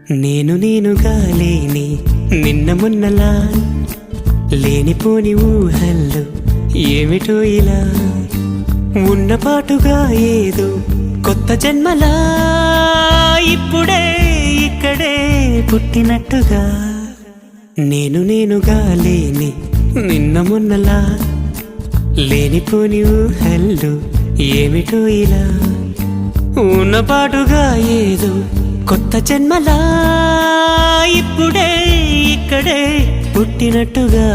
నేనుగా లేని నిన్న మొన్నలా లేనిపోని ఊహల్లో ఏమిటో ఇలా ఉన్నపాటుగా ఏదో కొత్త జన్మలా ఇప్పుడే ఇక్కడే పుట్టినట్టుగా నేనుగా లేని నిన్న మొన్నలా లేనిపోని ఊహల్లో ఏమిటో ఇలా ఉన్నపాటుగా ఏదో కొత్త జన్మలా ఇప్పుడే ఇక్కడే పుట్టినట్టుగా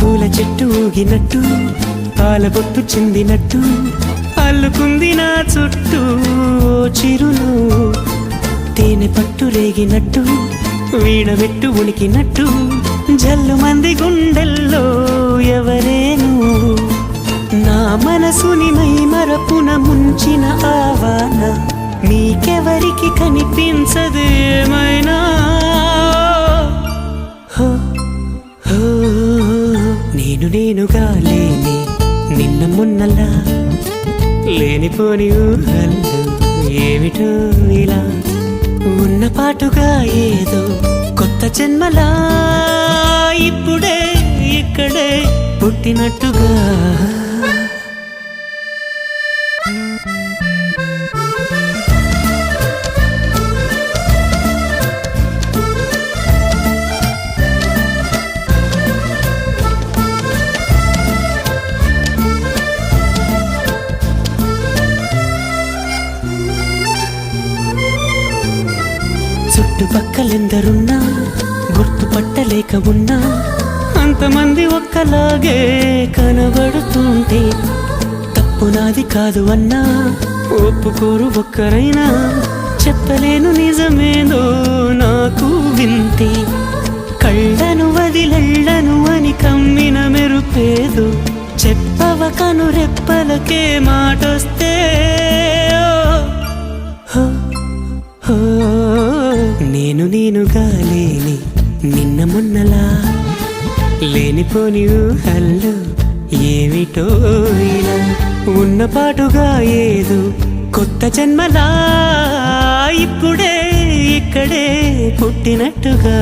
పూల చెట్టు ఊగినట్టు పాలబొట్టు చిందినట్టు అల్లుకుంది నా చుట్టూ చిరులు తేనె పట్టు రేగినట్టు వీడబెట్టు ఉనికినట్టు జల్లు మంది గుండెల్లో ఎవరేను నా మనసుని మై మరపున ముంచిన ఆవాన నీకెవరికి కనిపించదు ఏమైనా నేనుగా లేని నిన్న మొన్నలా లేనిపోని ఊహల్లో ఏమిటో ఇలా ఉన్నపాటుగా ఏదో కొత్త జన్మలా ఇప్పుడే ఇక్కడే పుట్టినట్టుగా చుట్టుపక్కలెందరున్నా గుర్తుపట్టలేక ఉన్నా అంతమంది ఒక్కలాగే కనబడుతుంటే తప్పు నాది కాదు అన్నా ఒప్పుకోరు ఒక్కరైనా చెప్పలేను నిజమేదో నాకు వింతే కళ్ళను వదిలెళ్ళను అని కమ్మిన మెరుపేదో చెప్పవ కను రెప్పలకే మాటొస్తే నేనుగా లేని నిన్న మొన్నలా లేనిపోని ఊహల్లో ఏమిటో ఇలా ఉన్నపాటుగా ఏదో కొత్త జన్మలా ఇప్పుడే ఇక్కడే పుట్టినట్టుగా